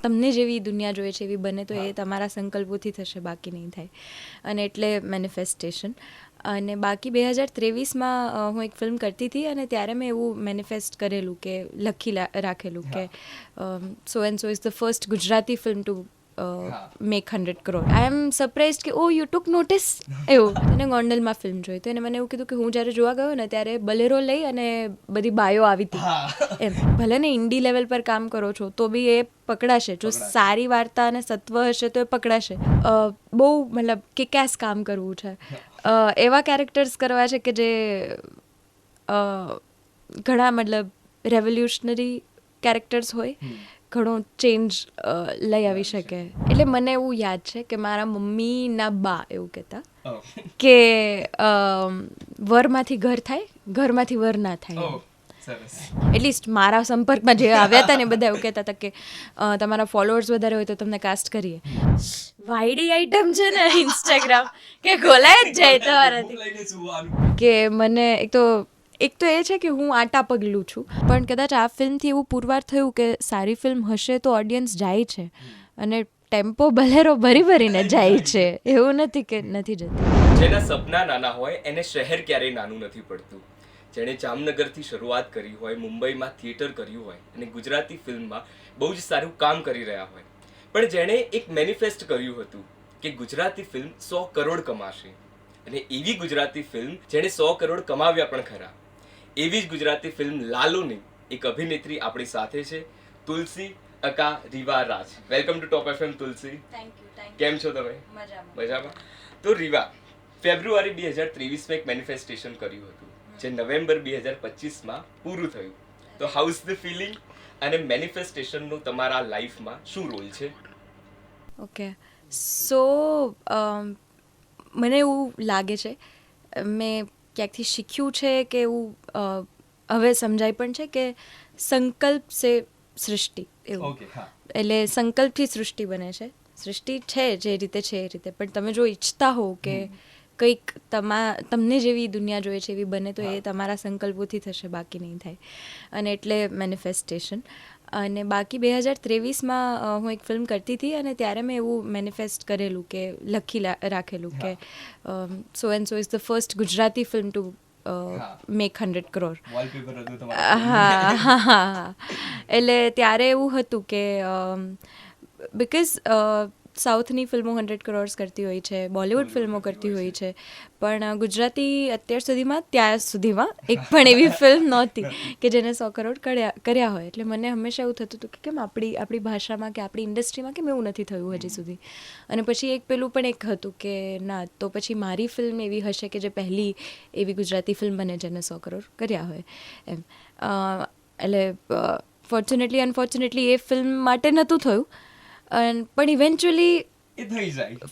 તમને જેવી દુનિયા જોઈએ છે એવી બને તો એ તમારા સંકલ્પોથી થશે, બાકી નહીં થાય. અને એટલે મેનિફેસ્ટેશન. અને બાકી 2023માં હું એક ફિલ્મ કરતી હતી અને ત્યારે મેં એવું મેનિફેસ્ટ કરેલું કે રાખેલું કે so and so is the first Gujarati film to make 100 crore. I am surprise કે ઓ યુ ટુક નોટિસ એવું. એને ગોંડલમાં ફિલ્મ જોઈ તો એને મને એવું કીધું કે હું જ્યારે જોવા ગયો ને ત્યારે બલેરો લઈ અને બધી બાયો આવી હતી એમ. ભલે ને ઇન્ડી લેવલ પર કામ કરો છો તો બી એ પકડાશે. જો સારી વાર્તા અને સત્વ હશે તો એ પકડાશે. બહુ મતલબ કિક-એસ કામ કરવું છે. એવા કેરેક્ટર્સ કરવા છે કે જે ઘણા મતલબ રેવોલ્યુશનરી કેરેક્ટર્સ હોય, ઘણો ચેન્જ લઈ આવી શકે. એટલે મને એવું યાદ છે કે મારા મમ્મીના બા એવું કહેતા કે વરમાંથી ઘર થાય, ઘરમાંથી વર ના થાય. એટલીસ્ટ મારા સંપર્કમાં જે આવ્યા હતા ને બધા એવું કહેતા હતા કે તમારા ફોલોઅર્સ વધારે હોય તો તમને કાસ્ટ કરીએ. વાયડી આઈટમ છે ને ઇન્સ્ટાગ્રામ કે ખોલાય જ જાય તમારાથી. કે મને એક તો એ છે કે હું આટા પગલું છું, પણ કદાચ આ ફિલ્મથી એવું પુરવાર થયું કે સારી ફિલ્મ હશે તો ઓડિયન્સ જાય છે. અને ટેમ્પો બલેરો ભરીને જાય છે, એવું નથી કે નથી જતું. જેના સપના નાના હોય એને શહેર ક્યારેય નાનું નથી પડતું. જેણે જામનગરથી શરૂઆત કરી હોય, મુંબઈમાં થિયેટર કર્યું હોય અને ગુજરાતી ફિલ્મમાં બહુ જ સારું કામ કરી રહ્યા હોય, પણ જેણે એક મેનિફેસ્ટ કર્યું હતું કે ગુજરાતી ફિલ્મ 100 કરોડ કમાશે. અને એવી ગુજરાતી ફિલ્મ જેણે 100 કરોડ કમાવ્યા પણ ખરા. એવી જ ગુજરાતી ફિલ્મ લાલોની એક અભિનેત્રી આપણી સાથે છે, Tulsi aka Riva Raj. Welcome to top FM Tulsi. Thank you. કેમ છો તમે? મજામાં. તો રીવા, ફેબ્રુઆરી 2023માં એક મેનિફેસ્ટેશન કર્યું હતું જે નવેમ્બર 2025માં પૂરું થયું. તો હાઉ ઇઝ ધ ફિલિંગ અને મેનિફેસ્ટેશનનો તમારા લાઈફમાં શું રોલ છે? ઓકે, સો મને એવું લાગે છે, મેં ક્યાંકથી શીખ્યું છે કે એવું હવે સમજાય પણ છે કે સંકલ્પ સે સૃષ્ટિ એવું. એટલે સંકલ્પથી સૃષ્ટિ બને છે. સૃષ્ટિ છે જે રીતે છે એ રીતે, પણ તમે જો ઈચ્છતા હો કે કંઈક તમને જેવી દુનિયા જોઈએ છે એવી બને તો એ તમારા સંકલ્પોથી થશે, બાકી નહીં થાય. અને એટલે મેનિફેસ્ટેશન. અને બાકી 2023માં હું એક ફિલ્મ કરતી હતી અને ત્યારે મેં એવું મેનિફેસ્ટ કરેલું કે રાખેલું કે so and so is the first Gujarati film to make 100 crore. હા. એટલે ત્યારે એવું હતું કે બિકોઝ સાઉથની ફિલ્મો 100 crores કરતી હોય છે, બોલિવૂડ ફિલ્મો કરતી હોય છે, પણ ગુજરાતી અત્યાર સુધીમાં એક પણ એવી ફિલ્મ નહોતી કે જેને 100 crore કર્યા હોય. એટલે મને હંમેશા એવું થતું હતું કે કેમ આપણી ભાષામાં કે આપણી ઇન્ડસ્ટ્રીમાં કેમ એવું નથી થયું હજી સુધી. અને પછી પેલું પણ એક હતું કે ના, તો પછી મારી ફિલ્મ એવી હશે કે જે પહેલી એવી ગુજરાતી ફિલ્મ બને જેને 100 crore કર્યા હોય એમ. એટલે અનફોર્ચ્યુનેટલી એ ફિલ્મ માટે નહોતું થયું, પણ ઇવેન્ચ્યુઅલી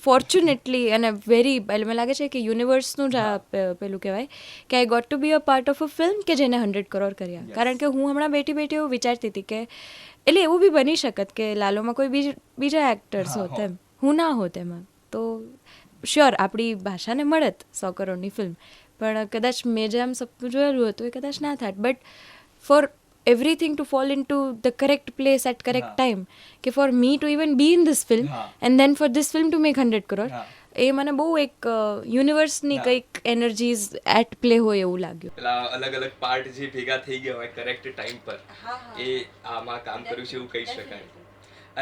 ફોર્ચ્યુનેટલી અને એટલે મને લાગે છે કે યુનિવર્સનું જ પેલું કહેવાય કે I got to be a part of a film કે જેને 100 crore કર્યા. કારણ કે હું હમણાં બેઠી એવું વિચારતી હતી કે એટલે એવું બી બની શકત કે લાલોમાં કોઈ બીજા એક્ટર્સ હોત એમ, હું ના હોત એમાં, તો શ્યોર આપણી ભાષાને મળત 100 crore ફિલ્મ, પણ કદાચ મેં જેમ સપનું જોયેલું હતું એ કદાચ ના થાત. But four everything to fall into the correct place at correct time, કે for me to even be in this film and then for this film to make 100 crore, એ મને બહુ એક યુનિવર્સની કંઈક એનર્જીઝ એટ પ્લે હોય એવું લાગ્યું. પેલા અલગ અલગ પાર્ટ જે ભેગા થઈ ગયા હોય કરેક્ટ ટાઈમ પર એ આમાં કામ કર્યું છે એવું કહી શકાય.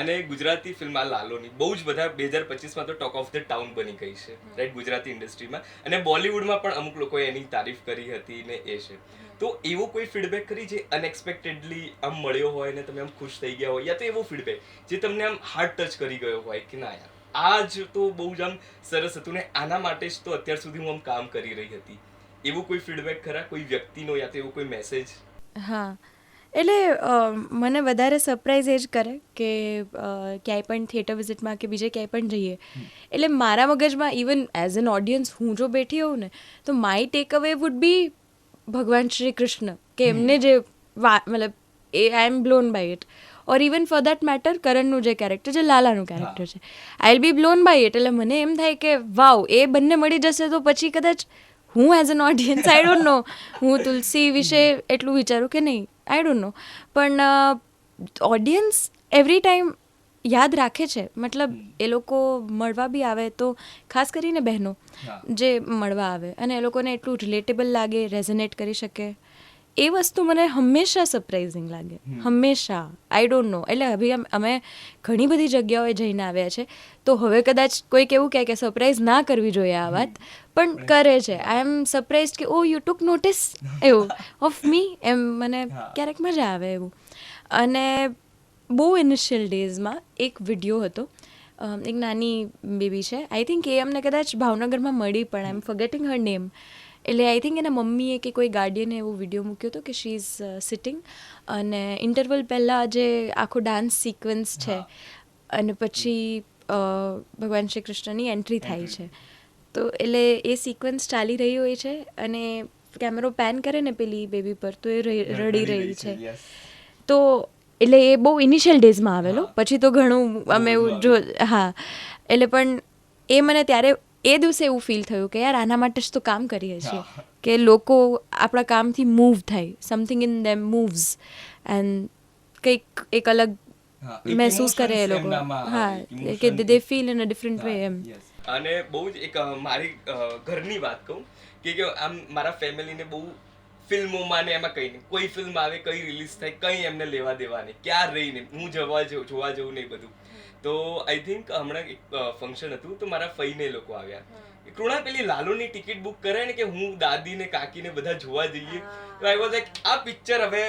અને ગુજરાતી ફિલ્મ આ લાલોની બહુ જ બધા 2025માં તો ટોક ઓફ ધ ટાઉન બની ગઈ છે રાઈટ ગુજરાતી ઇન્ડસ્ટ્રીમાં, અને બોલિવૂડમાં પણ અમુક લોકોએ એની તારીફ કરી હતી ને એ છે. તો એવો કોઈ ફીડબેક કરી જે અનએક્સપેક્ટેડલી આમ મળ્યો હોય ને તમે આમ ખુશ થઈ ગયા હોય, યા તો એવો ફીડબેક જે તમને આમ હાર્ટ ટચ કરી ગયો હોય કે ના યાર આ જ તો બહુ જ આમ સરસ હતું ને આના માટે જ તો અત્યાર સુધી હું આમ કામ કરી રહી હતી, એવો કોઈ ફીડબેક ખરા કોઈ વ્યક્તિનો યા તો એવો કોઈ મેસેજ? હા, એટલે મને વધારે સરપ્રાઈઝ એ જ કરે કે ક્યાંય પણ થિયેટર વિઝિટમાં કે બીજે ક્યાંય પણ જઈએ એટલે મારા મગજમાં ઇવન એઝ એન ઓડિયન્સ હું જો બેઠી હોઉં ને તો my take away would be ભગવાન શ્રી કૃષ્ણ, કે એમને જે મતલબ I am blown by it. Or even for that matter કરણનું જે કેરેક્ટર છે, લાલાનું કેરેક્ટર છે, I will be blown by it. એટલે મને એમ થાય કે વાવ, એ બંને મળી જશે તો પછી કદાચ હું as an audience I don't know હું તુલસી વિશે એટલું વિચારું કે નહીં, આઈ ડોન્ટ નો, પણ ઓડિયન્સ એવરી ટાઈમ યાદ રાખે છે, મતલબ એ લોકો મળવા બી આવે તો ખાસ કરીને બહેનો જે મળવા આવે અને એ લોકોને એટલું રિલેટેબલ લાગે, રેઝોનેટ કરી શકે, એ વસ્તુ મને હંમેશા સરપ્રાઇઝિંગ લાગે, હંમેશા. આઈ ડોન્ટ નો, એટલે અભી અમે ઘણી બધી જગ્યાઓએ જઈને આવ્યા છે, તો હવે કદાચ કોઈક એવું કહે કે સરપ્રાઇઝ ના કરવી જોઈએ આ વાત, પણ કરે છે. આઈ એમ સરપ્રાઇઝ કે ઓ યુ ટુક નોટિસ એવું ઓફ મી, એમ મને ક્યારેક મજા આવે એવું. અને બહુ ઇનિશિયલ ડેઝમાં એક વિડીયો હતો, એક નાની બેબી છે, આઈ થિંક એ અમને કદાચ ભાવનગરમાં મળી, પણ આઈ એમ ફોરગેટિંગ હર નેમ. એટલે આઈ થિંક એના મમ્મીએ કે કોઈ ગાર્ડિયને એવો વિડીયો મૂક્યો હતો કે શી ઇઝ સિટિંગ અને ઇન્ટરવલ પહેલાં જે આખો ડાન્સ સિક્વન્સ છે અને પછી ભગવાન શ્રી કૃષ્ણની એન્ટ્રી થાય છે, તો એટલે એ સિક્વન્સ ચાલી રહી હોય છે અને કેમેરો પેન કરે ને પેલી બેબી પર તો એ રડી રહી છે. તો એટલે એ બહુ ઇનિશિયલ ડેઝમાં આવેલો, પછી તો ઘણું અમે એવું જો એટલે પણ એ મને ત્યારે એ દિવસે એવું ફીલ થયું કે યાર આના માટે જ તો કામ કરીએ છીએ, કે લોકો આપણા કામથી મૂવ થાય, something in them moves and કંઈક એક અલગ મહેસૂસ કરે એ લોકો, કે they feel in a different way એમ. અને બહુ જ એક મારી ઘરની વાત કહું કે આમ મારા ફેમિલીને બહુ ફિલ્મોમાં ને એમાં કંઈ નહીં, કોઈ ફિલ્મ આવે, કઈ રિલીઝ થાય, કંઈ એમને લેવા દેવા નહીં, ક્યાં રહીને હું જોવા જવું નહીં બધું. તો આઈ થિંક હમણાં એક ફંક્શન હતું, તો મારા ફઈને લોકો આવ્યા, કૃણા પેલી લાલુની ટિકિટ બુક કરે ને કે હું દાદી ને કાકી ને બધા જોવા જઈએ, તો આઈ વોઝ લાઈક આ પિક્ચર હવે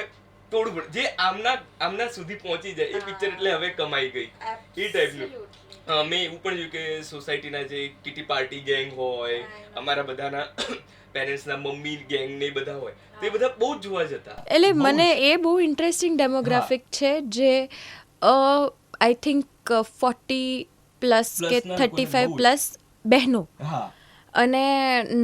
તોડવું, જે આમના સુધી પહોંચી જાય એ પિક્ચર એટલે હવે કમાઈ ગઈ એ ટાઈપનું. મેં એવું પણ જોયું કે સોસાયટીના જે કિટી પાર્ટી ગેંગ હોય, અમારા બધાના પેરેન્ટ્સના મમ્મી ગેંગ ને બધા હોય, તો એ બધા બહુ જ જોવા જતા. એટલે મને એ બહુ ઇન્ટરેસ્ટિંગ ડેમોગ્રાફિક છે, જે આઈ થિંક 40+ કે 35+ બહેનો, અને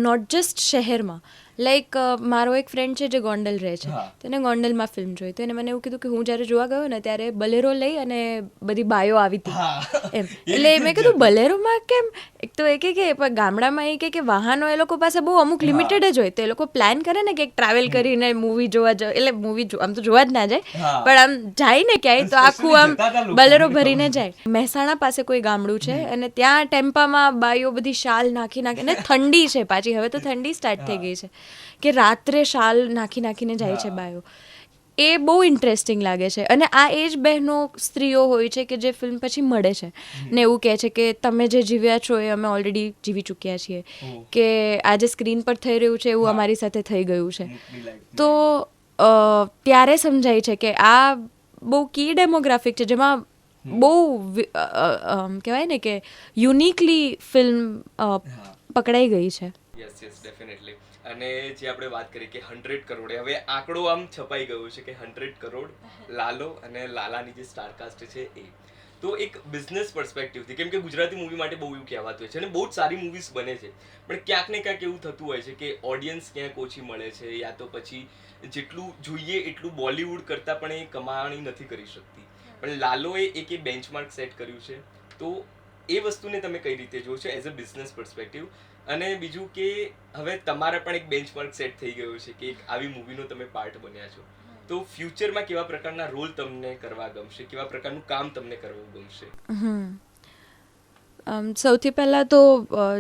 નોટ જસ્ટ શહેરમાં. લાઈક મારો એક ફ્રેન્ડ છે જે ગોંડલ રહે છે, તેને ગોંડલમાં ફિલ્મ જોઈ, તો એને મને એવું કીધું કે હું જ્યારે જોવા ગયો ને ત્યારે બલેરો લઈ અને બધી બાયો આવી હતી એમ. એટલે મેં કીધું બલેરોમાં કેમ? એક તો એ કે ગામડામાં એ કે વાહનો એ લોકો પાસે બહુ અમુક લિમિટેડ જ હોય, તો એ લોકો પ્લાન કરે ને કે ટ્રાવેલ કરીને મૂવી જોવા જાય, એટલે મૂવી આમ તો જોવા જ ના જાય, પણ આમ જાય ને ક્યાંય તો આખું આમ બલેરો ભરીને જાય. મહેસાણા પાસે કોઈ ગામડું છે અને ત્યાં ટેમ્પામાં બાયો બધી શાલ નાખી અને ઠંડી છે પાછી, હવે તો ઠંડી સ્ટાર્ટ થઈ ગઈ છે, કે રાત્રે શાલ નાખીને જાય છે બાયો. એ બહુ ઇન્ટરેસ્ટિંગ લાગે છે. અને આ એ જ બહેનો, સ્ત્રીઓ હોય છે કે જે ફિલ્મ પછી મળે છે ને એવું કહે છે કે તમે જે જીવ્યા છો એ અમે ઓલરેડી જીવી ચૂક્યા છીએ, કે આ જે સ્ક્રીન પર થઈ રહ્યું છે એવું અમારી સાથે થઈ ગયું છે. તો ત્યારે સમજાય છે કે આ બહુ કી ડેમોગ્રાફિક છે, જેમાં બહુ કહેવાય ને કે યુનિકલી ફિલ્મ પકડાઈ ગઈ છે. Yes definitely. અને જે આપણે વાત કરી કે 100 કરોડ, હવે આંકડો આમ છપાઈ ગયો છે કે 100 કરોડ લાલો અને લાલાની જે સ્ટારકાસ્ટ છે એ. તો એક બિઝનેસ પર્સપેક્ટિવથી, કેમ કે ગુજરાતી મૂવી માટે બહુ એવું કહેવાતું હોય છે અને બહુ જ સારી મૂવીઝ બને છે, પણ ક્યાંક ને ક્યાંક એવું થતું હોય છે કે ઓડિયન્સ ક્યાંક ઓછી મળે છે, યા તો પછી જેટલું જોઈએ એટલું બોલિવૂડ કરતાં પણ એ કમાણી નથી કરી શકતી. પણ લાલોએ એક બેન્ચમાર્ક સેટ કર્યું છે, તો એ વસ્તુને તમે કઈ રીતે જુઓ છો એઝ અ બિઝનેસ પર્સપેક્ટિવ? અને બીજું કે હવે તમારા પણ એક બેન્ચમાર્ક સેટ થઈ ગયો છે કે એક આવી મૂવીનો તમે પાર્ટ બન્યા છો, તો ફ્યુચરમાં કેવા પ્રકારના રોલ તમને કરવા ગમશે, કેવા પ્રકારનું કામ તમને કરવું ગમશે? સૌથી પહેલાં તો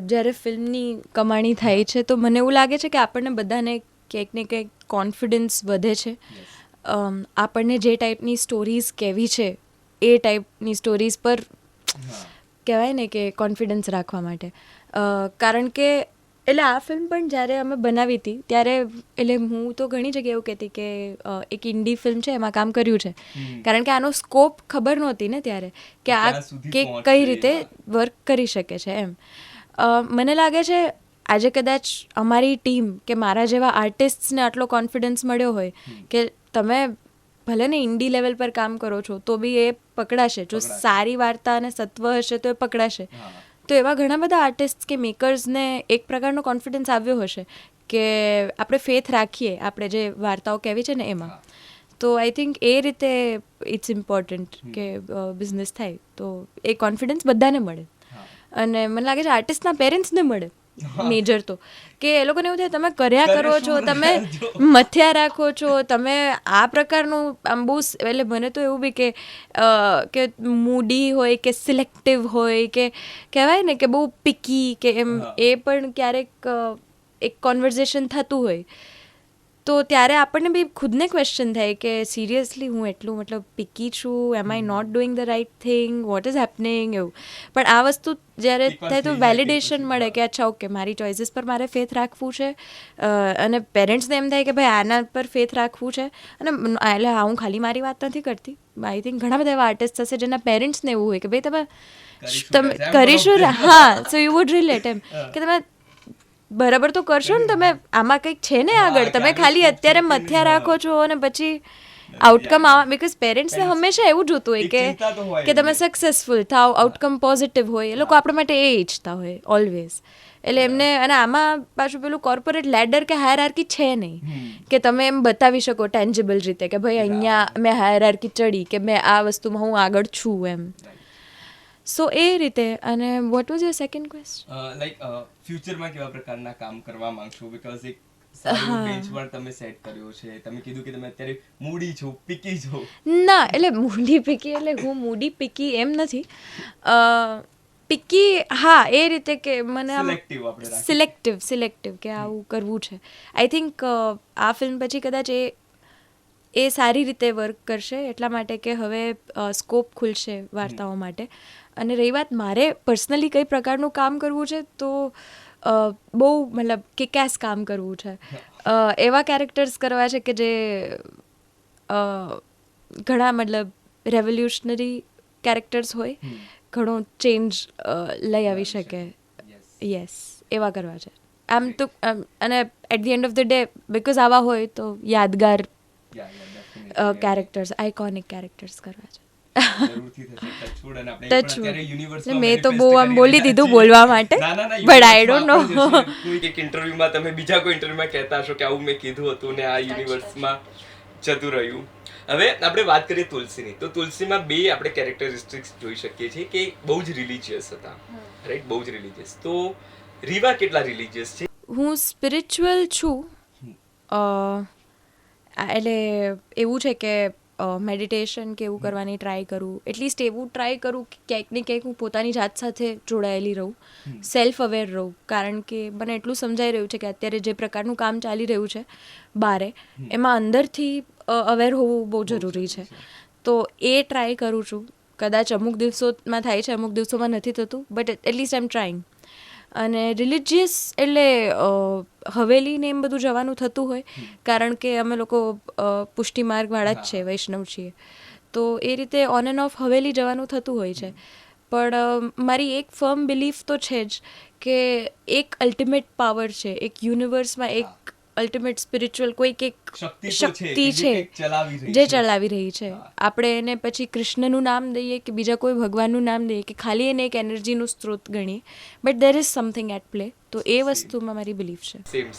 જ્યારે ફિલ્મની કમાણી થાય છે તો મને એવું લાગે છે કે આપણને બધાને ક્યાંક ને ક્યાંક કોન્ફિડન્સ વધે છે. આપણને જે ટાઈપની સ્ટોરીઝ કહેવી છે એ ટાઈપની સ્ટોરીઝ પર કહેવાય ને કે કોન્ફિડન્સ રાખવા માટે. કારણ કે એટલે આ ફિલ્મ પણ જ્યારે અમે બનાવી હતી ત્યારે, એટલે હું તો ઘણી જગ્યાએ એવું કહેતી કે એક ઇન્ડી ફિલ્મ છે એમાં કામ કર્યું છે, કારણ કે આનો સ્કોપ ખબર નહોતી ને ત્યારે, કે આ કે કઈ રીતે વર્ક કરી શકે છે એમ. મને લાગે છે આજે કદાચ અમારી ટીમ કે મારા જેવા આર્ટિસ્ટને આટલો કોન્ફિડન્સ મળ્યો હોય કે તમે ભલે ને ઇન્ડી લેવલ પર કામ કરો છો તો બી એ પકડાશે, જો સારી વાર્તા અને સત્વ હશે તો એ પકડાશે. તો એવા ઘણા બધા આર્ટિસ્ટ કે મેકર્સને એક પ્રકારનો કોન્ફિડન્સ આવ્યો હશે કે આપણે ફેથ રાખીએ આપણે જે વાર્તાઓ કહેવી છે ને એમાં. તો આઈ થિંક એ રીતે ઇટ્સ ઇમ્પોર્ટન્ટ કે બિઝનેસ થાય તો એ કોન્ફિડન્સ બધાને મળે, અને મને લાગે છે આર્ટિસ્ટના પેરેન્ટ્સને મળે મેજર તો કે એ લોકોને એવું થાય તમે કર્યા કરો છો, તમે મથ્યા રાખો છો, તમે આ પ્રકારનું આમ બહુ એટલે મને તો એવું બી કે મૂડી હોય કે સિલેક્ટિવ હોય કે કહેવાય ને કે બહુ પિકી કે એમ એ પણ ક્યારેક એક કોન્વર્ઝેશન થતું હોય તો ત્યારે આપણને બી ખુદને ક્વેશ્ચન થાય કે સિરિયસલી હું એટલું મતલબ પિકી છું, am I not doing the right thing, what is happening એવું. પણ આ વસ્તુ જ્યારે થાય તો વેલિડેશન મળે કે અચ્છા ઓકે મારી ચોઇસીસ પર મારે ફેથ રાખવું છે અને પેરેન્ટ્સને એમ થાય કે ભાઈ આના પર ફેથ રાખવું છે. અને એટલે હું ખાલી મારી વાત નથી કરતી, આઈ થિંક ઘણા બધા એવા આર્ટિસ્ટ હશે જેના પેરેન્ટ્સને એવું હોય કે ભાઈ તમે કરીશું, હા સો યુ વુડ રિલેટ એમ કે તમે બરાબર તો કરશો ને, તમે આમાં કંઈક છે ને આગળ, તમે ખાલી અત્યારે મથ્યા રાખો છો અને પછી આઉટકમ આવા, બિકોઝ પેરેન્ટ્સને હંમેશા એવું જોતું હોય કે તમે સક્સેસફુલ થાવ, આઉટકમ પોઝિટિવ હોય, એ લોકો આપણા માટે એ ઈચ્છતા હોય ઓલવેઝ. એટલે એમને, અને આમાં પાછું પેલું કોર્પોરેટ લેડર કે હાયરાર્કી છે નહીં કે તમે એમ બતાવી શકો ટેન્જિબલ રીતે કે ભાઈ અહીંયા મેં હાયરાર્કી ચડી કે મેં આ વસ્તુમાં હું આગળ છું એમ. સો એ રીતે. અને what was your second question? Like ફ્યુચરમાં કેવા પ્રકારના કામ કરવા માંગશો? બીકોઝ એક સારું બેન્ચમાર્ક તમે સેટ કર્યો છે. તમે કીધું કે તમે અત્યારે મૂડી છો, પિકી છો. ના, એટલે મૂડી પિકી એટલે હું મૂડી પિકી એમ નથી. પિકી હા એ રીતે કે મને સિલેક્ટિવ કે આવું કરવું છે. આઈ થિંક આ ફિલ્મ પછી કદાચ એ સારી રીતે વર્ક કરશે એટલા માટે કે હવે સ્કોપ ખુલશે વાર્તાઓ માટે. અને રહી વાત મારે પર્સનલી કઈ પ્રકારનું કામ કરવું છે, તો બહુ મતલબ કિક-એસ કામ કરવું છે. એવા કેરેક્ટર્સ કરવા છે કે જે ઘણા મતલબ રેવોલ્યુશનરી કેરેક્ટર્સ હોય, ઘણો ચેન્જ લઈ આવી શકે. યસ, એવા કરવા છે આમ તો. અને at the end of the day because આવા હોય તો યાદગાર કેરેક્ટર્સ, આઇકોનિક કેરેક્ટર્સ કરવા છે. મેં તો બહુ આમ બોલી દીધું બોલવા માટે, બટ આઈ ડોન્ટ નો. એક ઇન્ટરવ્યુમાં તમે બીજા કોઈ ઇન્ટરવ્યુમાં કહેતા હશો કે આવું મેં કીધું હતું ને આ યુનિવર્સમાં જતું રહ્યું. હવે આપણે વાત કરીએ તુલસીની, તો તુલસીમાં બે આપણે કેરેક્ટરિસ્ટિક્સ જોઈ શકીએ છીએ કે બહુ જ રિલિજિયસ હતા, રાઈટ? બહુ જ રિલિજિયસ. તો રીવા કેટલા રિલિજિયસ છે? હું સ્પિરિચ્યુઅલ છું. એટલે એવું છે કે મેડિટેશન કે એવું કરવાની ટ્રાય કરું, એટલીસ્ટ એવું ટ્રાય કરું કે ક્યાંક ને ક્યાંક હું પોતાની જાત સાથે જોડાયેલી રહું, સેલ્ફ અવેર રહું. કારણ કે મને એટલું સમજાઈ રહ્યું છે કે અત્યારે જે પ્રકારનું કામ ચાલી રહ્યું છે બારે, એમાં અંદરથી અવેર હોવું બહુ જરૂરી છે. તો એ ટ્રાય કરું છું. કદાચ અમુક દિવસોમાં થાય છે, અમુક દિવસોમાં નથી થતું, but at least I M trying. અને રિલિજિયસ એટલે હવેલી ને એમ બધું જવાનું થતું હોય, કારણ કે અમે લોકો પુષ્ટિ માર્ગવાળા જ છે, વૈષ્ણવ છીએ, તો એ રીતે ઓન એન્ડ ઓફ હવેલી જવાનું થતું હોય છે. પણ મારી એક ફર્મ બિલીફ તો છે જ કે એક અલ્ટિમેટ પાવર છે, એક યુનિવર્સમાં એક અલ્ટિમેટ સ્પિરિચ્યુઅલ કોઈક એક શક્તિ છે જે ચલાવી રહી છે. આપણે એને પછી કૃષ્ણનું નામ દઈએ કે બીજા કોઈ ભગવાનનું નામ દઈએ કે ખાલી એને એક એનર્જીનું સ્ત્રોત ગણીએ, but there is something at play. તો એ વસ્તુમાં મારી બિલીફ છે. Same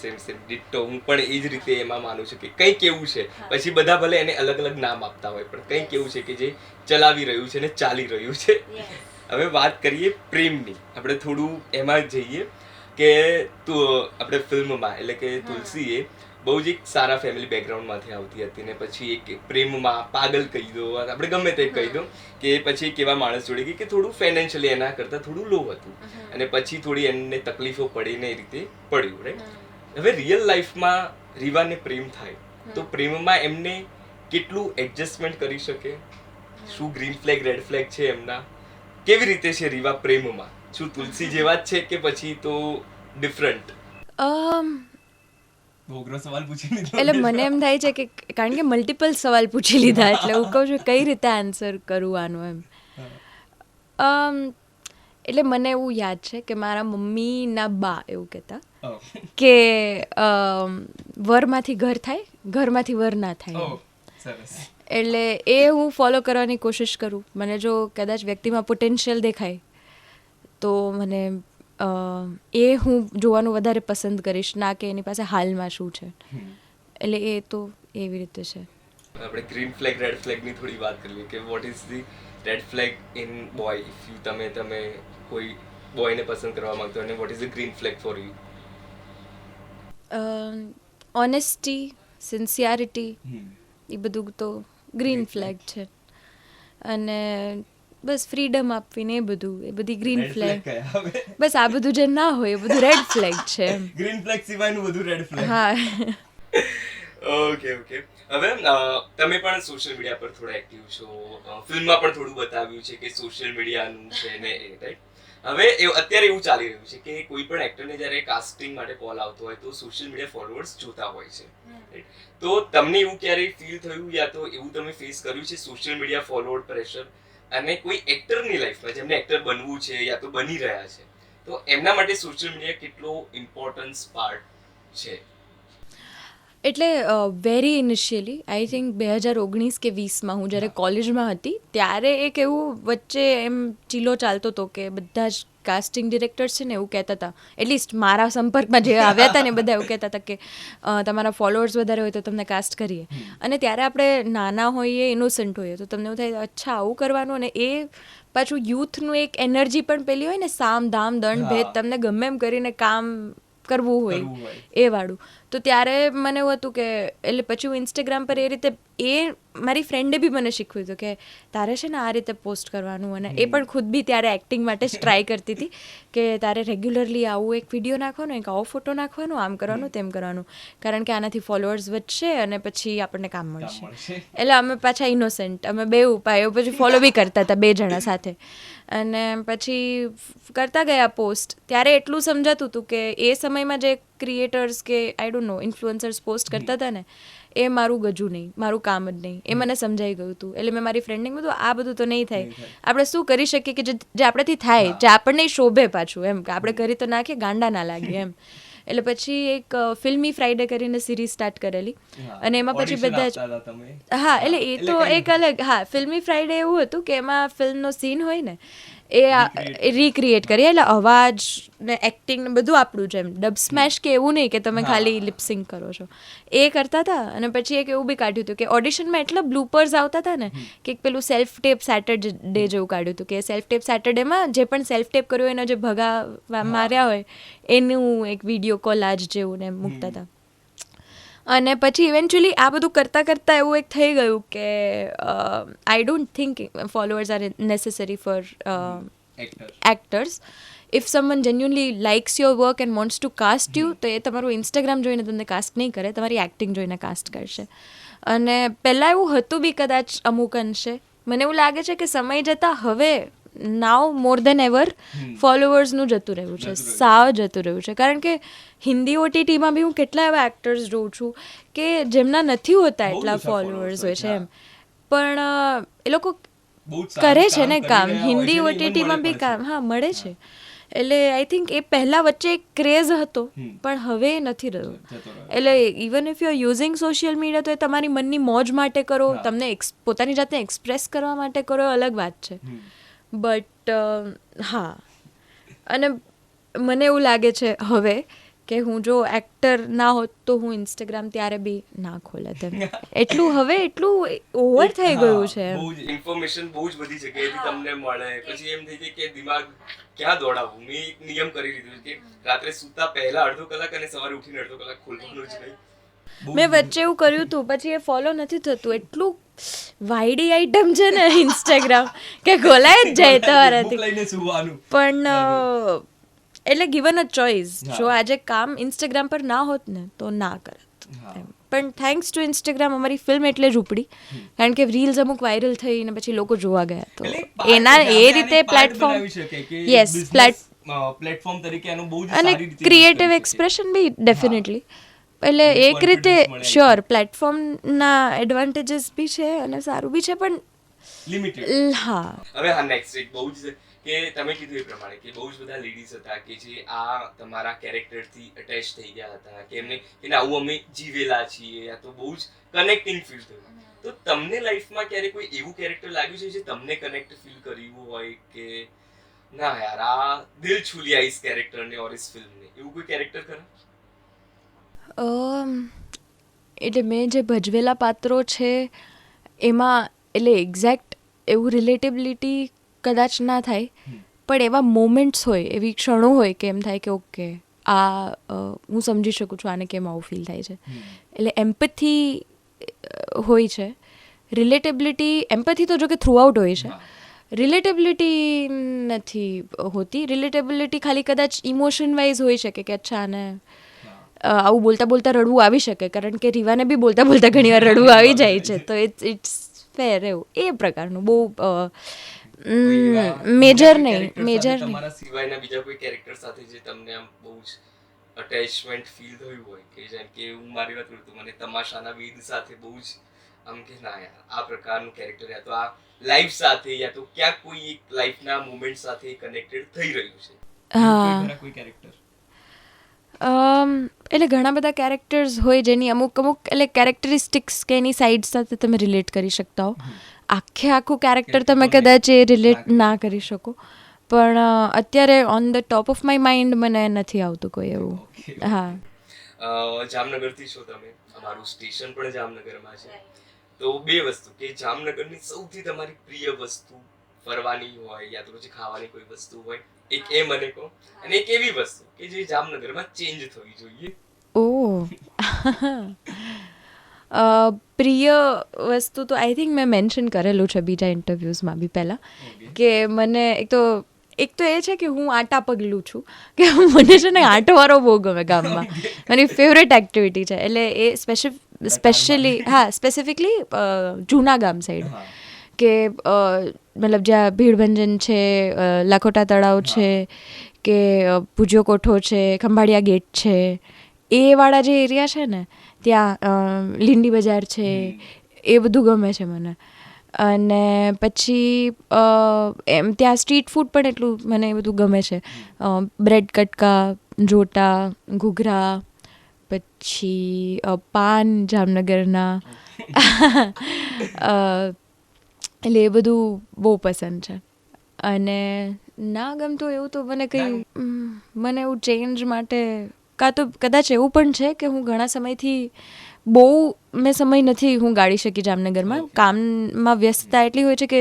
ditto. હું પણ એ જ રીતે એમાં માનું છું કે કંઈક એવું છે, પછી બધા ભલે એને અલગ અલગ નામ આપતા હોય, પણ કંઈક એવું છે કે જે ચલાવી રહ્યું છે ને ચાલી રહ્યું છે. હવે વાત કરીએ પ્રેમની, આપણે થોડું એમાં જઈએ કે આપણે ફિલ્મમાં એટલે કે તુલસીએ બહુ જ એક સારા ફેમિલી બેકગ્રાઉન્ડમાંથી આવતી હતી ને પછી એક પ્રેમમાં પાગલ કહી દો, આપણે ગમે તે કહી દો, કે પછી એક એવા માણસ જોડે ગઈ કે થોડું ફાઇનાન્શિયલી એના કરતાં થોડું લો હતું અને પછી થોડી એને તકલીફો પડીને એ રીતે પડ્યું, રાઈટ? હવે રિયલ લાઈફમાં રીવાને પ્રેમ થાય તો પ્રેમમાં એમને કેટલું એડજસ્ટમેન્ટ કરી શકે? શું ગ્રીન ફ્લેગ રેડ ફ્લેગ છે એમના? કેવી રીતે છે રીવા પ્રેમમાં? શું તુલસી જેવા જ છે કે પછી તો ડિફરન્ટ? સવાલ પૂછી લીધો. એટલે મને એમ થાય છે કે કારણ કે મલ્ટિપલ સવાલ પૂછી લીધા, એટલે હું કહું છું કઈ રીતે આન્સર કરું આનો એમ. એટલે મને એવું યાદ છે કે મારા મમ્મીના બા એવું કહેતા કે વરમાંથી ઘર થાય, ઘરમાંથી વર ના થાય. એટલે એ હું ફોલો કરવાની કોશિશ કરું. મને જો કદાચ વ્યક્તિમાં પોટેન્શિયલ દેખાય તો મને એ હું જોવાનું વધારે પસંદ કરીશ, ના કે એની પાસે હાલમાં શું છે. એટલે એ તો એવી રીતે છે. આપણે ગ્રીન ફ્લેગ રેડ ફ્લેગની થોડી વાત કરીએ કે what is the red flag in boy? If તમે કોઈ બોયને પસંદ કરવા માંગતો અને what is the green flag for you? Honesty, sincerity, એ બધું તો ગ્રીન ફ્લેગ છે. અને બસ ફ્રીડમ આપવી ને એ બધી ગ્રીન ફ્લેગ. બસ આ બધું જે ના હોય એ બધું રેડ ફ્લેગ છે. ગ્રીન ફ્લેગ સિવાયનું બધું રેડ ફ્લેગ. હા. ઓકે. હવે તમે પણ સોશિયલ મીડિયા પર થોડા એક્ટિવ છો, ફિલ્મમાં પણ થોડું બતાવ્યું છે કે સોશિયલ મીડિયાનું છે ને એ, રાઈટ? હવે અત્યારે એવું ચાલી રહ્યું છે કે કોઈ પણ એક્ટરને જ્યારે કાસ્ટિંગ માટે કોલ આવતો હોય તો સોશિયલ મીડિયા ફોલોઅર્સ જોતા હોય છે, રાઈટ? તો તમને એવું ક્યારેય ફીલ થયું યા તો એવું તમે ફેસ કર્યું છે સોશિયલ મીડિયા ફોલોઅર પ્રેશર? અને કોઈ એક્ટરની લાઈફમાં જેમને એક્ટર બનવું છે યા તો બની રહ્યા છે, તો એમના માટે સોશિયલ મીડિયા કેટલો ઇમ્પોર્ટન્સ પાર્ટ છે? એટલે વેરી ઇનિશિયલી આઈ થિંક 2019 કે 20માં હું જ્યારે કોલેજમાં હતી ત્યારે એક એવું વચ્ચે એમ ચીલો ચાલતો હતો કે બધા જ કાસ્ટિંગ ડિરેક્ટર્સ છે ને એવું કહેતા હતા, એટલીસ્ટ મારા સંપર્કમાં જે આવ્યા હતા ને બધા એવું કહેતા હતા કે તમારા ફોલોઅર્સ વધારે હોય તો તમને કાસ્ટ કરીએ. અને ત્યારે આપણે નાના હોઈએ, ઇનોસન્ટ હોઈએ, તો તમને એવું થાય અચ્છા આવું કરવાનું. અને એ પાછું યુથનું એક એનર્જી પણ પેલી હોય ને, સામ દામ દંડ ભેદ, તમને ગમે એમ કરીને કામ કરવું હોય એ વાળું. તો ત્યારે મને એવું હતું કે એટલે પછી હું ઇન્સ્ટાગ્રામ પર એ રીતે, એ મારી ફ્રેન્ડે બી મને શીખવ્યું હતું કે તારે છે ને આ રીતે પોસ્ટ કરવાનું. અને એ પણ ખુદ બી ત્યારે એક્ટિંગ માટે જ ટ્રાય કરતી હતી કે તારે રેગ્યુલરલી આવું એક વિડીયો નાખવાનો, એક આવો ફોટો નાખવાનો, આમ કરવાનું, તેમ કરવાનું, કારણ કે આનાથી ફોલોઅર્સ વધશે અને પછી આપણને કામ મળશે. એટલે અમે પાછા ઇનોસેન્ટ, અમે બે ઉપાયો પછી ફોલો બી કરતા હતા 2 જણા સાથે. અને પછી કરતા ગયા પોસ્ટ. ત્યારે એટલું સમજાતું હતું કે એ સમયમાં જે ક્રિએટર્સ કે I don't know influencers post કરતા હતા ને, એ મારું ગજુ નહીં, મારું કામ જ નહીં, એ મને સમજાઈ ગયું હતું. એટલે મેં મારી ફ્રેન્ડને કીધું આ બધું તો નહીં થાય, આપણે શું કરી શકીએ કે જે આપણાથી થાય, જે આપણને શોભે પાછું, એમ કે આપણે કરી તો નાખીએ, ગાંડા ના લાગીએ એમ. એટલે પછી એક ફિલ્મી ફ્રાઈડે કરીને સિરીઝ સ્ટાર્ટ કરેલી. અને એમાં પછી બધા જ, હા, એટલે એ તો એક અલગ, હા, ફિલ્મી ફ્રાઈડે એવું હતું કે એમાં ફિલ્મનો સીન હોય ને એ રીક્રિએટ કરીએ, એટલે અવાજ ને એક્ટિંગ ને બધું આપણું જ, એમ ડબ સ્મેશ કે એવું નહીં કે તમે ખાલી લિપસિંગ કરો છો, એ કરતા હતા. અને પછી એક એવું બી કાઢ્યું હતું કે ઓડિશનમાં એટલા બ્લૂપર્સ આવતા હતા ને કે પેલું સેલ્ફ ટેપ સેટરડે જેવું કાઢ્યું હતું કે સેલ્ફ ટેપ સેટરડેમાં જે પણ સેલ્ફ ટેપ કર્યું હોય એના જે ભગા માર્યા હોય એનું એક વિડીયો કોલાજ જેવું ને મૂકતા હતા. અને પછી ઇવેન્ચ્યુઅલી આ બધું કરતાં કરતાં એવું એક થઈ ગયું કે I don't think followers are necessary for actors. If someone genuinely likes your work and wants to cast you, તો એ તમારું ઇન્સ્ટાગ્રામ જોઈને તમને કાસ્ટ નહીં કરે, તમારી એક્ટિંગ જોઈને કાસ્ટ કરશે. અને પહેલાં એવું હતું બી કદાચ અમુક અંશે. મને એવું લાગે છે કે સમય જતાં હવે નાવ મોર દેન એવર ફોલોઅર્સનું જતું રહ્યું છે, સાવ જતું રહ્યું છે. કારણ કે હિન્દી OTTમાં બી હું કેટલા એવા એક્ટર્સ જોઉં છું કે જેમના નથી હોતા એટલા ફોલોઅર્સ હોય છે એમ, પણ એ લોકો કરે છે ને કામ, હિન્દી OTTમાં બી કામ, હા, મળે છે. એટલે આઈ થિંક એ પહેલાં વચ્ચે એક ક્રેઝ હતો પણ હવે નથી રહ્યો. એટલે even if you are using social media તો એ તમારી મનની મોજ માટે કરો, તમને પોતાની જાતને એક્સપ્રેસ કરવા માટે કરો, એ અલગ વાત છે. બટ હા, અને મને એવું લાગે છે હવે કે હું જો એક્ટર ના હોત તો હું ઇન્સ્ટાગ્રામ ત્યારે બી ના ખોલત એમ. એટલું હવે એટલું ઓવર થઈ ગયું છે. ઇન્ફોર્મેશન બહુ જ બધી જગ્યાએથી તમને મળે, પછી એમ થઈ જાય કે દિમાગ ક્યાં દોડાવવું. મેં એક નિયમ કરી લીધો છે કે રાત્રે સૂતા પહેલા અડધો કલાક અને સવારે ઉઠીને અડધો કલાક ખોલવાનું જ નહીં. મેં વચ્ચે એવું કર્યું હતું, પછી એ ફોલો નથી થતું. એટલું વાયડી આઈટમ છે ને ઇન્સ્ટાગ્રામ કે ખોલાય જ જાય તમારાથી. પણ એટલે ગિવન અ ચોઇસ, જો આજે કામ ઇન્સ્ટાગ્રામ પર ના હોત ને તો ના કરત. પણ થેન્ક્સ ટુ ઇન્સ્ટાગ્રામ અમારી ફિલ્મ એટલે જ ઉપડી, કારણ કે રીલ્સ અમુક વાયરલ થઈ ને પછી લોકો જોવા ગયા, તો એના એ રીતે પ્લેટફોર્મ, યસ, પ્લેટફોર્મ તરીકે એનું બહુ જ સારી રીતે ક્રિએટિવ એક્સપ્રેશન બી ડેફિનેટલી. એટલે એક રીતે શ્યોર પ્લેટફોર્મના એડવાન્ટેજીસ બી છે અને સારું બી છે, પણ લિમિટેડ. હા. હવે હા, નેક્સ્ટ એક બહુ જ કે તમે કીધું એ પ્રમાણે કે બહુ જ બધા લેડીઝ હતા કે જે આ તમારા કેરેક્ટરથી અટેચ થઈ ગયા હતા, કે એમને કે આવું અમે જીવેલા છીએ, યા તો બહુ જ કનેક્ટિંગ ફીલ થયું. તો તમને લાઈફમાં ક્યારે કોઈ એવું કેરેક્ટર લાગ્યું છે જે તમને કનેક્ટ ફીલ કર્યું હોય કે ના યાર આ દિલ છુ લિયા ઇસ કેરેક્ટરને ઓર ઇસ ફિલ્મને, એવું કોઈ કેરેક્ટર ખરા? એટલે મેં જે ભજવેલા પાત્રો છે એમાં એટલે એક્ઝેક્ટ એવું રિલેટેબિલિટી કદાચ ના થાય, પણ એવા મોમેન્ટ્સ હોય, એવી ક્ષણો હોય કે એમ થાય કે ઓકે હું સમજી શકું છું આને કેમ આવું ફીલ થાય છે. એટલે એમ્પથી હોય છે. રિલેટેબિલિટી, એમ્પથી તો જો કે થ્રુ આઉટ હોય છે. રિલેટેબિલિટી નથી હોતી. રિલેટેબિલિટી ખાલી કદાચ ઇમોશન વાઇઝ હોઈ શકે કે અચ્છા આને આવું બોલતા બોલતા રડવું આવી શકે, કારણ કે રીવાને બી બોલતા બોલતા ઘણી વાર રડવું આવી જાય છે, તો ઇટ્સ ફેર એવું એ પ્રકારનું. બહુ મેજર નહીં. તમારા સિવાયના બીજા કોઈ કેરેક્ટર સાથે જે તમને આમ બહુ જ અટેચમેન્ટ ફીલ થયું હોય, કે જેમ કે હું મારી વાત કરું તો મને તમાશાના વીર સાથે બહુ જ આમ કે ના યાર આ પ્રકારનું કેરેક્ટર યા તો આ લાઈફ સાથે યા તો ક્યાંક કોઈ એક લાઈફના મોમેન્ટ સાથે કનેક્ટેડ થઈ રહ્યું છે. હા, કોઈ કેરેક્ટર એટલે ઘણા બધા કેરેક્ટર્સ હોય જેની અમુક એટલે કેરેક્ટરિસ્ટિક્સ કે એની સાઇડ સાથે તમે રિલેટ કરી શકતા હો. આખું કેરેક્ટર તમે કદાચ એ રિલેટ ના કરી શકો, પણ અત્યારે on the top of my mind મને નથી આવતું કોઈ એવું. હા, જામનગરથી છો તમે, અમારું સ્ટેશન પણ જામનગરમાં છે, તો બે વસ્તુ કે જામનગરની સૌથી તમારી પ્રિય વસ્તુ ફરવાની હોય યા તો પછી ખાવાની કોઈ વસ્તુ હોય, એક એ મને કહો, અને એક એવી વસ્તુ કે જે જામનગરમાં ચેન્જ થવી જોઈએ. પ્રિય વસ્તુ તો આઈ થિંક મેં મેન્શન કરેલું છે બીજા ઇન્ટરવ્યૂઝમાં બી પહેલાં, કે મને એક તો એ છે કે હું આટા પગલું છું, કે મને છે ને આંટો વાળો બહુ ગમે ગામમાં. મારી ફેવરેટ એક્ટિવિટી છે. એટલે એ સ્પેસિફિકલી જૂના ગામ સાઈડ, કે મતલબ જ્યાં ભીડભંજન છે, લાખોટા તળાવ છે, કે ભુજિયો કોઠો છે, ખંભાળિયા ગેટ છે, એ વાળા જે એરિયા છે ને, ત્યાં લીંડી બજાર છે, એ બધું ગમે છે મને. અને પછી એમ ત્યાં સ્ટ્રીટ ફૂડ પણ એટલું મને એ બધું ગમે છે. બ્રેડ કટકા, જોટા, ઘૂઘરા, પછી પાન જામનગરના, એટલે એ બધું બહુ પસંદ છે. અને ના ગમતું એવું તો મને મને એવું ચેન્જ માટે કાં તો કદાચ એવું પણ છે કે હું ઘણા સમયથી બહુ સમય નથી હું ગાળી શકી જામનગરમાં. કામમાં વ્યસ્તતા એટલી હોય છે કે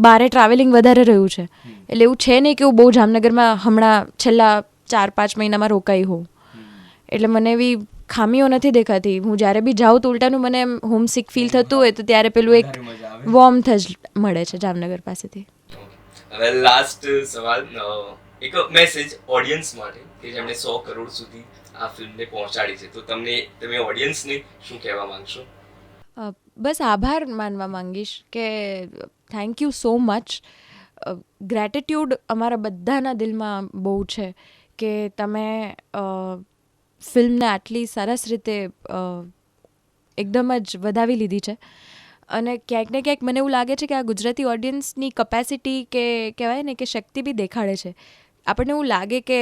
બારે ટ્રાવેલિંગ વધારે રહ્યું છે, એટલે એવું છે નહીં કે હું બહુ જામનગરમાં હમણાં છેલ્લા 4-5 મહિનામાં રોકાઈ હોઉં. એટલે મને એવી ખામીઓ નથી દેખાતી. હું જ્યારે બી જાઉં તો ઉલટાનું મને એમ હોમસિક ફીલ થતું હોય તો ત્યારે પેલું એક વોર્મથ જ મળે છે જામનગર પાસેથી. હવે લાસ્ટ સવાલ, એક મેસેજ ઓડિયન્સ માટે કે જેમણે 100 કરોડ સુધી આ ફિલ્મને પહોંચાડી છે, તો તમે ઓડિયન્સને શું કહેવા માંગશો? બસ આભાર માનવા માંગીશ કે thank you so much. Gratitude અમારા બધાના દિલમાં બહુ છે કે તમે ફિલ્મને આટલી સરસ રીતે એકદમ જ વધાવી લીધી છે. અને ક્યાંક ને ક્યાંક મને એવું લાગે છે કે આ ગુજરાતી ઓડિયન્સની કેપેસિટી કે કહેવાય ને કે શક્તિ બી દેખાડે છે. આપણને એવું લાગે કે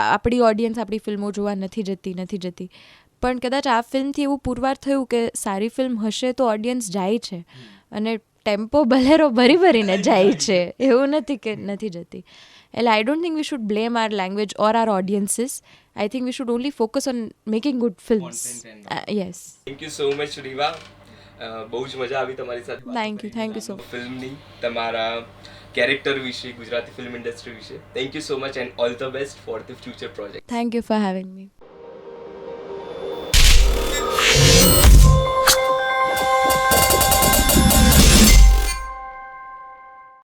આપણી ઓડિયન્સ આપણી ફિલ્મો જોવા નથી જતી, પણ કદાચ આ ફિલ્મથી એવું પુરવાર થયું કે સારી ફિલ્મ હશે તો ઓડિયન્સ જાય છે. અને ટેમ્પો બલેરો ભરીને જાય છે, એવું નથી કે નથી જતી. એટલે I don't think we should blame our language or our audiences. I think we should only focus on making good films. Yes. Thank you so much Riva, બહુ જ મજા આવી તમારી સાથે. Thank you so much. ફિલ્મની તમારા કેરેક્ટર વિશે, Gujarati film industry વિશે thank you so much and all the best for the future project. Thank you for having me.